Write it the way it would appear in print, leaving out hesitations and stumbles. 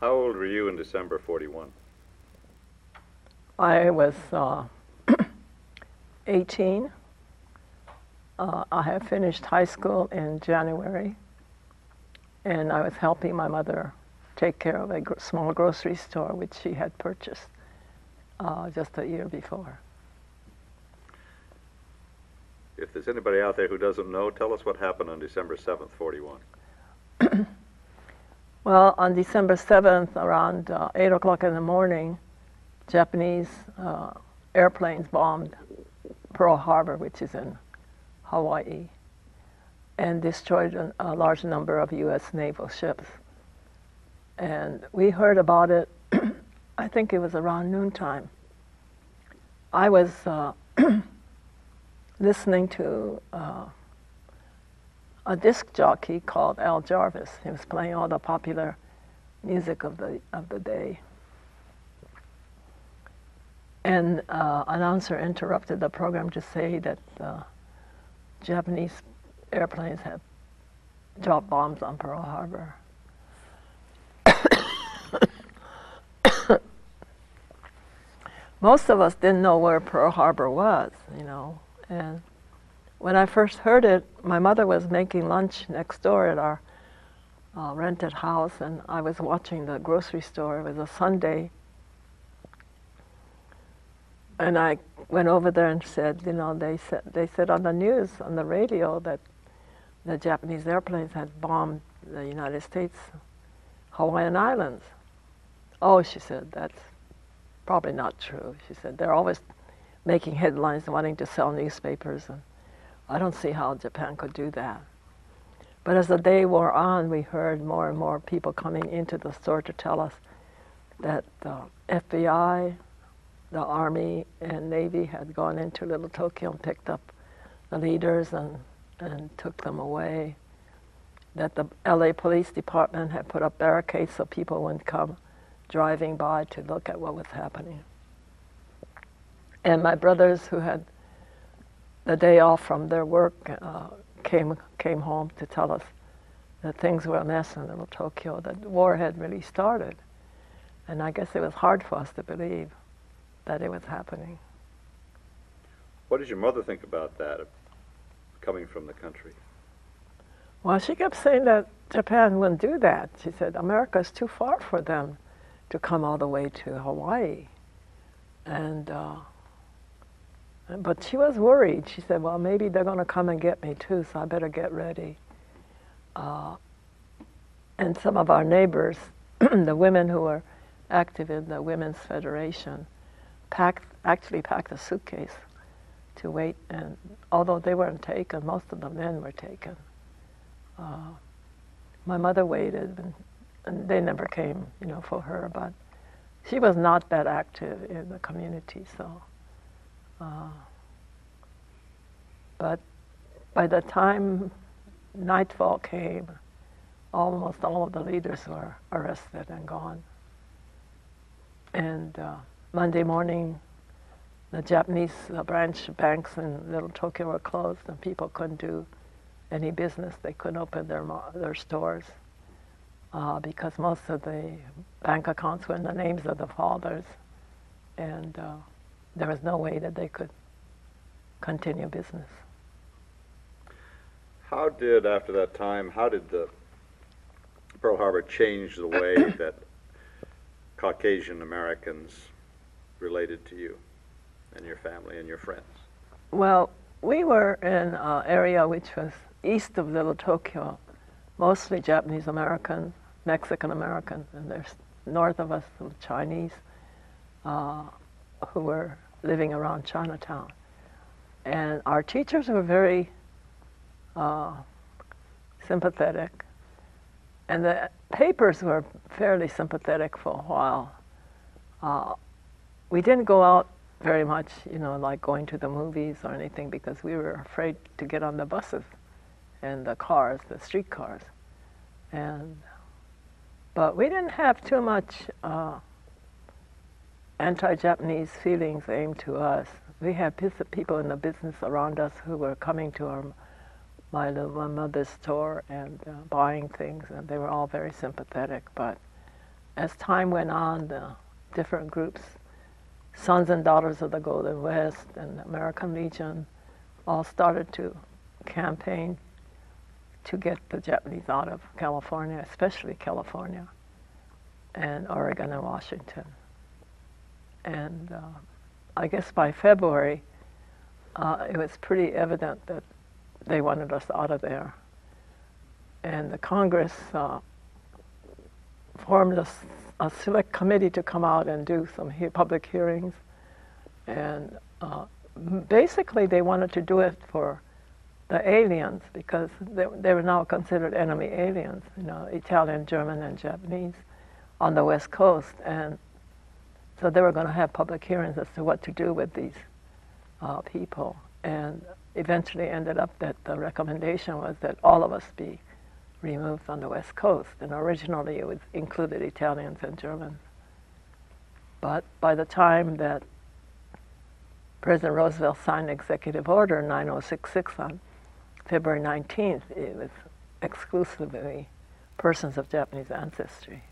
How old were you in December 41? I was 18. I had finished high school in January, and I was helping my mother take care of a small grocery store which she had purchased just a year before. If there's anybody out there who doesn't know, tell us what happened on December 7th, 41. Well, on December 7th, around 8 o'clock in the morning, Japanese airplanes bombed Pearl Harbor, which is in Hawaii, and destroyed a large number of U.S. naval ships. And we heard about it, I think it was around noontime. I was listening to a disc jockey called Al Jarvis. He was playing all the popular music of the day. And announcer interrupted the program to say that Japanese airplanes had dropped bombs on Pearl Harbor. Most of us didn't know where Pearl Harbor was, you know. And when I first heard it, my mother was making lunch next door at our rented house, and I was watching the grocery store. It was a Sunday. And I went over there and said, you know, they said on the news, on the radio, that the Japanese airplanes had bombed the United States Hawaiian Islands. Oh, she said, that's probably not true. She said, they're always making headlines and wanting to sell newspapers, and I don't see how Japan could do that. But as the day wore on, we heard more and more people coming into the store to tell us that the FBI, the Army, and Navy had gone into Little Tokyo and picked up the leaders and took them away. That the LA Police Department had put up barricades so people wouldn't come driving by to look at what was happening. And my brothers, who had the day off from their work, came home to tell us that things were a mess in Little Tokyo, that war had really started. And I guess it was hard for us to believe that it was happening. What did your mother think about that, coming from the country? Well, she kept saying that Japan wouldn't do that. She said, America's too far for them to come all the way to Hawaii. And but she was worried. She said, well, maybe they're going to come and get me too, so I better get ready. And some of our neighbors, the women who were active in the Women's Federation, actually packed a suitcase to wait. And although they weren't taken, most of the men were taken. My mother waited, and they never came, you know, for her. But she was not that active in the community, so. But by the time nightfall came, almost all of the leaders were arrested and gone. And Monday morning, the Japanese branch banks in Little Tokyo were closed, and people couldn't do any business. They couldn't open their stores because most of the bank accounts were in the names of the fathers, and there was no way that they could continue business. How did, after that time, how did the Pearl Harbor change the way that Caucasian Americans related to you and your family and your friends? Well, we were in an area which was east of Little Tokyo, mostly Japanese Americans, Mexican Americans, and there's north of us some Chinese who were living around Chinatown. And our teachers were very sympathetic, and the papers were fairly sympathetic for a while. We didn't go out very much, you know, like going to the movies or anything, because we were afraid to get on the buses and the cars, the streetcars. But we didn't have too much anti-Japanese feelings aimed to us. We had people in the business around us who were coming to my mother's store and buying things, and they were all very sympathetic. But as time went on, the different groups, Sons and Daughters of the Golden West and American Legion, all started to campaign to get the Japanese out of California, especially California and Oregon and Washington. And I guess by February, it was pretty evident that they wanted us out of there. And the Congress formed a select committee to come out and do some public hearings. And basically they wanted to do it for the aliens, because they were now considered enemy aliens, you know, Italian, German, and Japanese on the West Coast. And so they were going to have public hearings as to what to do with these people. And eventually ended up that the recommendation was that all of us be removed on the West Coast. And originally it included Italians and Germans. But by the time that President Roosevelt signed Executive Order 9066 on February 19th, it was exclusively persons of Japanese ancestry.